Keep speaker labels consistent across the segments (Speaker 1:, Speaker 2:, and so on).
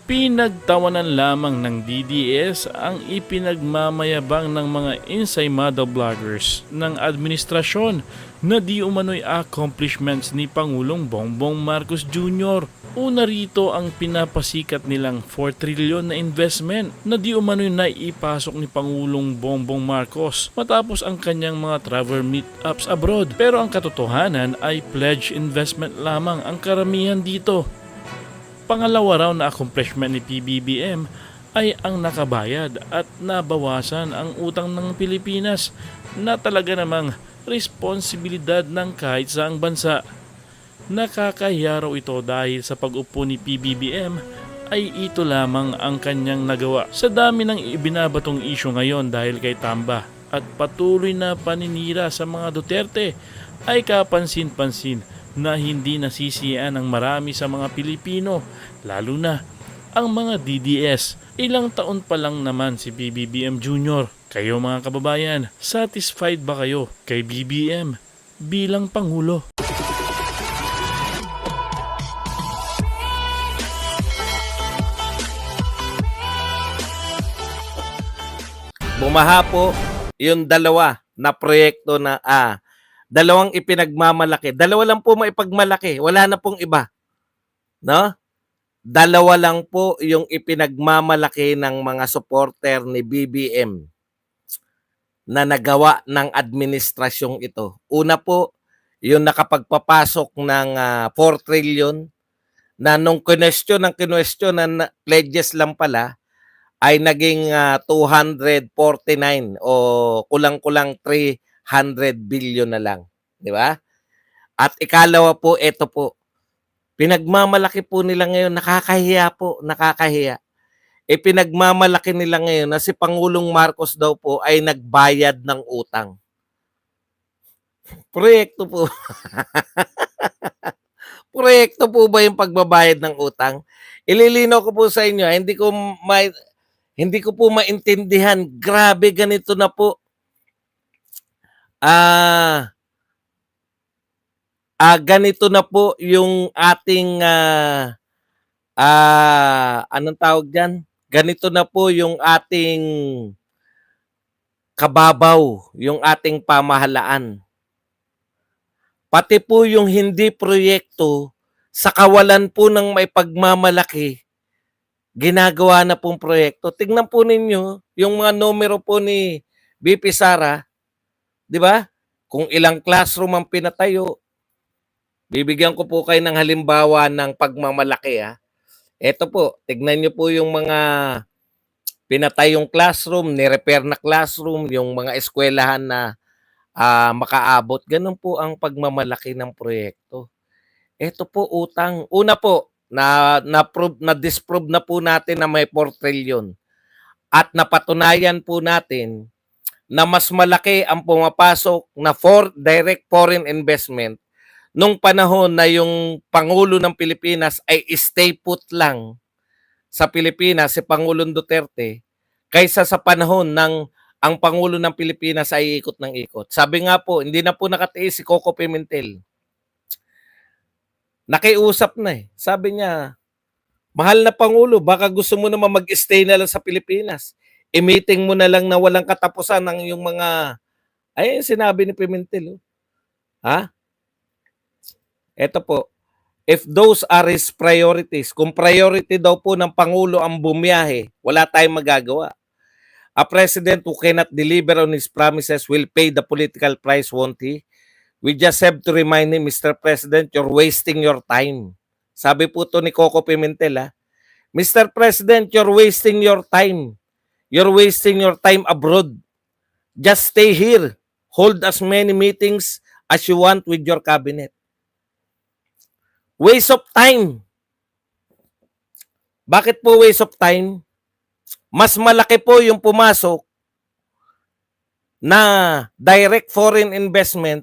Speaker 1: Pinagtawanan lamang ng DDS ang ipinagmamayabang ng mga ensaymada vloggers ng administrasyon na di umano'y accomplishments ni Pangulong Bongbong Marcos Jr. Una rito ang pinapasikat nilang 4 trilyon na investment na di umano'y naipasok ni Pangulong Bongbong Marcos matapos ang kanyang mga travel meetups abroad. Pero ang katotohanan ay pledge investment lamang ang karamihan dito. Pangalawa raw na accomplishment ni PBBM ay ang nakabayad at nabawasan ang utang ng Pilipinas na talaga namang responsibilidad ng kahit saang bansa. Nakakahiya raw ito dahil sa pag-upo ni PBBM ay ito lamang ang kanyang nagawa sa dami ng ibinabatong isyu ngayon dahil kay Tamba at patuloy na paninira sa mga Duterte ay kapansin-pansin na hindi nasisiyan ng marami sa mga Pilipino, lalo na ang mga DDS. Ilang taon pa lang naman si BBM Jr. Kayo mga kababayan, satisfied ba kayo kay BBM bilang Pangulo?
Speaker 2: Bumaha po yung dalawa na proyekto na dalawang ipinagmamalaki. Dalawa lang po maipagmalaki, wala na pong iba, no? Dalawa lang po yung ipinagmamalaki ng mga supporter ni BBM na nagawa ng administrasyong ito. Una po, yung nakapagpapasok ng 4 trillion na nung kinwestiyon na pledges lang pala ay naging 249 o kulang-kulang 300 billion na lang, di ba? At ikalawa po, ito po, pinagmamalaki po nila ngayon, nakakahiya po, nakakahiya. Pinagmamalaki nila ngayon na si Pangulong Marcos daw po ay nagbayad ng utang. Proyekto po. Proyekto po ba yung pagbabayad ng utang? Ililinaw ko po sa inyo, hindi ko po maintindihan. Grabe, ganito na po. Ganito na po yung ating anong tawag diyan? Ganito na po yung ating kababaw, yung ating pamahalaan. Pati po yung hindi proyekto, sa kawalan po ng may pagmamalaki, ginagawa na pong proyekto. Tingnan po ninyo yung mga numero po ni BP Sara, di ba? Kung ilang classroom ang pinatayo. Bibigyan ko po kayo ng halimbawa ng pagmamalaki. Ito po, tignan nyo po yung mga pinatayong classroom, ni-repair na classroom, yung mga eskwelahan na makaabot. Ganun po ang pagmamalaki ng proyekto. Ito po utang. Una po, na-disprove na po natin na may 4 trillion. At napatunayan po natin na mas malaki ang pumapasok na direct foreign investment nung panahon na yung Pangulo ng Pilipinas ay stay put lang sa Pilipinas, si Pangulong Duterte, kaysa sa panahon ng ang Pangulo ng Pilipinas ay ikot ng ikot. Sabi nga po, hindi na po nakatiis si Coco Pimentel. Nakiusap na eh. Sabi niya, mahal na Pangulo, baka gusto mo naman mag-stay na lang sa Pilipinas. I-meeting mo na lang na walang katapusan ng yung mga, ay sinabi ni Pimentel. Ito po, if those are his priorities, kung priority daw po ng Pangulo ang bumiyahe, wala tayong magagawa. A president who cannot deliver on his promises will pay the political price, won't he? We just have to remind him, Mr. President, you're wasting your time. Sabi po to ni Coco Pimentel, Mr. President, you're wasting your time. You're wasting your time abroad. Just stay here. Hold as many meetings as you want with your cabinet. Waste of time. Bakit po waste of time? Mas malaki po yung pumasok na direct foreign investment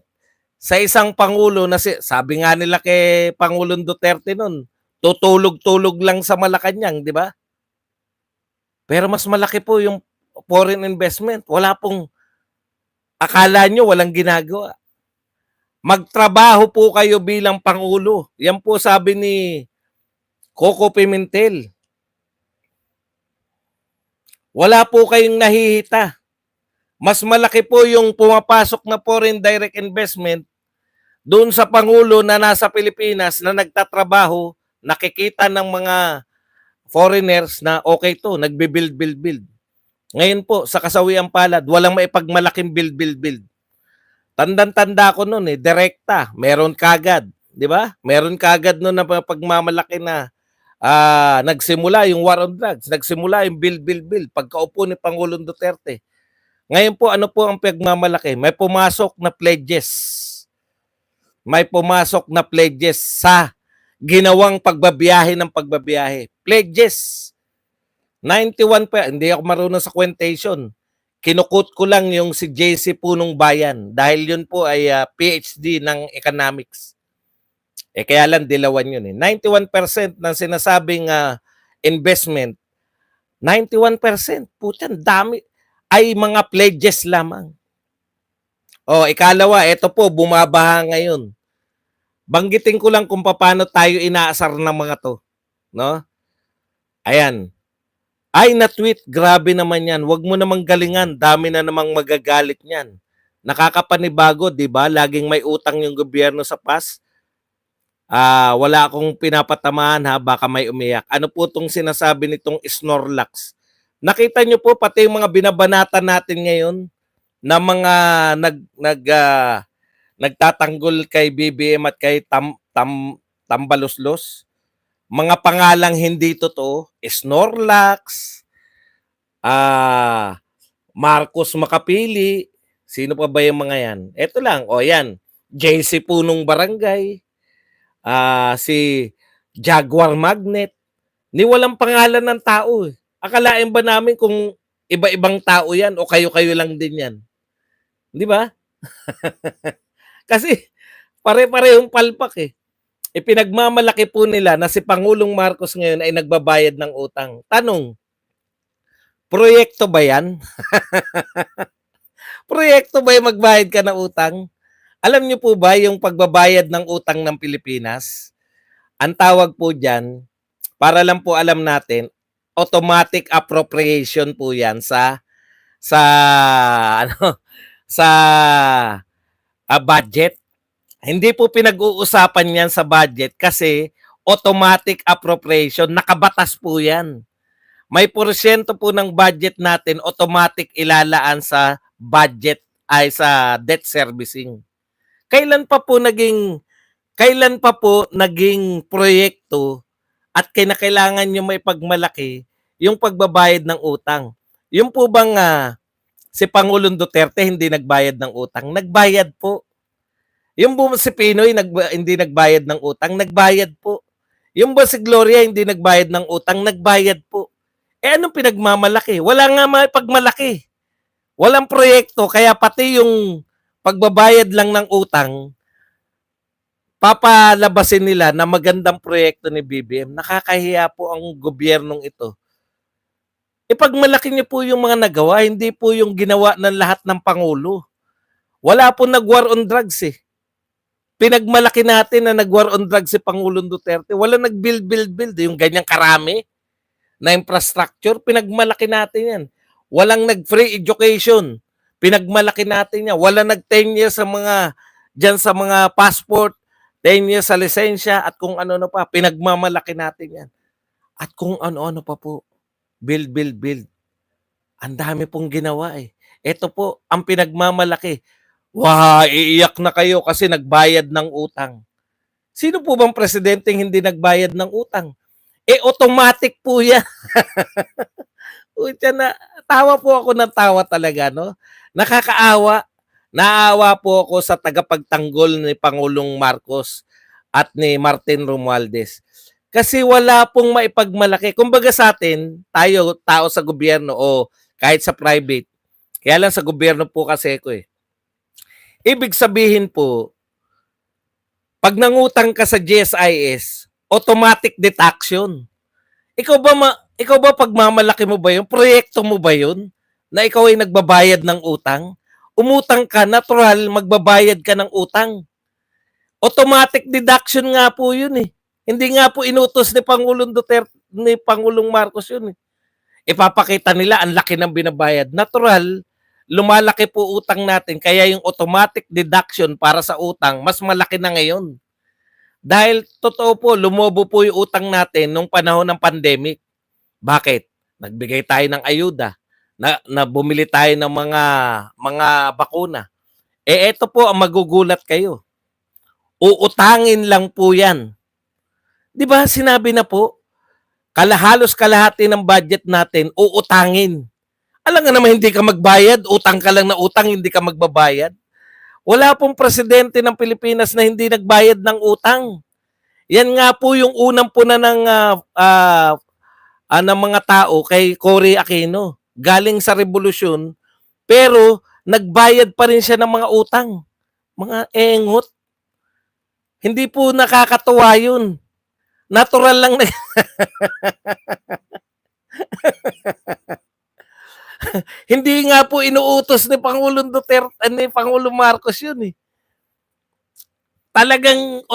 Speaker 2: sa isang Pangulo na sabi nga nila kay Pangulong Duterte nun, tutulog-tulog lang sa Malacanang, di ba? Pero mas malaki po yung foreign investment. Wala pong, akala nyo walang ginagawa. Magtrabaho po kayo bilang Pangulo. Yan po sabi ni Coco Pimentel. Wala po kayong nahihita. Mas malaki po yung pumapasok na foreign direct investment doon sa Pangulo na nasa Pilipinas na nagtatrabaho, nakikita ng mga foreigners na okay to, nagbe-build. Ngayon po, sa kasawiang palad, walang maipagmalaking build. Tandang-tanda ko noon direkta, meron kagad, 'di ba? Meron kagad noon na pagmamalaki na nagsimula yung war on drugs, nagsimula yung build pagkaupo ni Pangulong Duterte. Ngayon po, ano po ang pagmamalaki? May pumasok na pledges. May pumasok na pledges sa ginawang pagbabiyahe ng pagbabiyahe. Pledges. 91 pa, hindi ako marunong sa quotation. Kinukut ko lang yung si JC Punong Bayan dahil yun po ay PhD ng economics. Kaya lang dilawan yun 91% ng sinasabing investment, 91%, putyan, dami, ay mga pledges lamang. Ikalawa, ito po, bumabaha ngayon. Banggitin ko lang kung paano tayo inaasar ng mga to. No? Ayan. Ay, na-tweet, grabe naman yan. Huwag mo namang galingan, dami na namang magagalit niyan. Nakakapanibago, di ba? Laging may utang yung gobyerno sa PAS. Wala akong pinapatamaan ha, baka may umiyak. Ano po itong sinasabi nitong Snorlax? Nakita nyo po, pati yung mga binabanata natin ngayon, na mga nagtatanggol kay BBM at kay Tambaluslos, mga pangalang hindi totoo, Snorlax, Marcos Makapili, sino pa ba yung mga yan? Ito lang, yan, JC Punong Barangay, si Jaguar Magnet, ni walang pangalan ng tao. Akalain ba namin kung iba-ibang tao yan o kayo-kayo lang din yan? Di ba? Kasi pare-parehong palpak Ipinagmamalaki po nila na si Pangulong Marcos ngayon ay nagbabayad ng utang. Tanong, proyekto ba yan? Proyekto ba yung magbayad ka ng utang? Alam niyo po ba yung pagbabayad ng utang ng Pilipinas? Ang tawag po dyan, para lang po alam natin, automatic appropriation po yan sa budget. Hindi po pinag-uusapan yan sa budget kasi automatic appropriation, nakabatas po yan. May porsyento po ng budget natin automatic ilalaan sa budget ay sa debt servicing. Kailan pa po naging proyekto at kinakailangan nyo may pagmalaki yung pagbabayad ng utang? Yung po bang si Pangulong Duterte hindi nagbayad ng utang? Nagbayad po. Yung ba si Pinoy hindi nagbayad ng utang? Nagbayad po. Yung ba si Gloria hindi nagbayad ng utang? Nagbayad po. Anong pinagmamalaki? Wala nga may pagmalaki. Walang proyekto, kaya pati yung pagbabayad lang ng utang, papalabasin nila na magandang proyekto ni BBM. Nakakahiya po ang gobyernong ito. Ipagmalaki niyo po yung mga nagawa, hindi po yung ginawa ng lahat ng Pangulo. Wala po nag-war on drugs Pinagmalaki natin na nag-war on drugs si Pangulong Duterte. Wala nag-build. Yung ganyang karami na infrastructure, pinagmalaki natin yan. Walang nag-free education. Pinagmalaki natin yan. Walang nag-10 years sa mga passport, 10 years sa lisensya, at kung ano pa. Pinagmamalaki natin yan. At kung ano-ano pa po. Build. Ang dami pong ginawa Ito po, ang pinagmamalaki. Iiyak na kayo kasi nagbayad ng utang. Sino po bang presidenteng hindi nagbayad ng utang? Automatic po yan. Tawa po ako ng tawa talaga, no? Nakakaawa. Naawa po ako sa tagapagtanggol ni Pangulong Marcos at ni Martin Romualdez. Kasi wala pong maipagmalaki. Kumbaga sa atin, tayo, tao sa gobyerno o kahit sa private, kaya lang sa gobyerno po kasi ko Ibig sabihin po, pag nangutang ka sa GSIS, automatic deduction. Ikaw ba pagmamalaki mo ba yun? Proyekto mo ba yun? Na ikaw ay nagbabayad ng utang? Umutang ka, natural, magbabayad ka ng utang. Automatic deduction nga po yun Hindi nga po inutos ni Pangulong Duterte, ni Pangulong Marcos yun ipapakita nila ang laki ng binabayad. Natural, lumalaki po utang natin kaya yung automatic deduction para sa utang mas malaki na ngayon. Dahil totoo po, lumobo po yung utang natin nung panahon ng pandemic. Bakit? Nagbigay tayo ng ayuda, na bumili tayo ng mga bakuna. Ito po ang magugulat kayo. Uutangin lang po 'yan. 'Di ba? Sinabi na po, halos kalahati ng budget natin uutangin. Alam nga naman hindi ka magbayad, utang ka lang na utang, hindi ka magbabayad. Wala pong presidente ng Pilipinas na hindi nagbayad ng utang. Yan nga po yung unang puna ng mga tao kay Cory Aquino. Galing sa revolusyon, pero nagbayad pa rin siya ng mga utang. Mga engot. Hindi po nakakatuwa yun. Natural lang na hindi nga po inuutos ni Pangulong Duterte, ni Pangulong Marcos yun eh. Talagang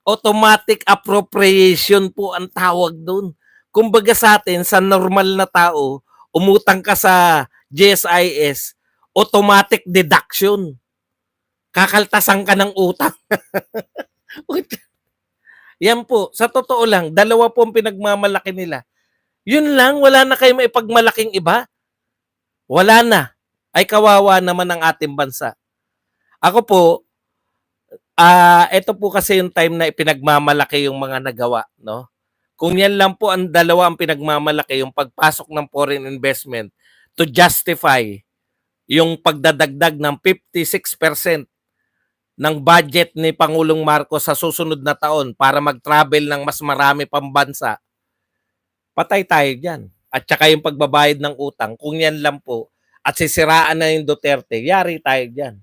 Speaker 2: automatic appropriation po ang tawag doon. Kumbaga sa atin, sa normal na tao, umutang ka sa GSIS, automatic deduction. Kakaltasan ka ng utang. Yan po, sa totoo lang, dalawa po ang pinagmamalaki nila. Yun lang, wala na kayo maipagmalaking iba. Wala na. Ay kawawa naman ang ating bansa. Ako po, ito po kasi yung time na ipinagmamalaki yung mga nagawa, no? Kung yan lang po ang dalawa ang pinagmamalaki, yung pagpasok ng foreign investment to justify yung pagdadagdag ng 56% ng budget ni Pangulong Marcos sa susunod na taon para mag-travel ng mas marami pang bansa, patay tayo dyan. At saka yung pagbabayad ng utang, kung yan lang po, at sisiraan na yung Duterte, yari tayo dyan.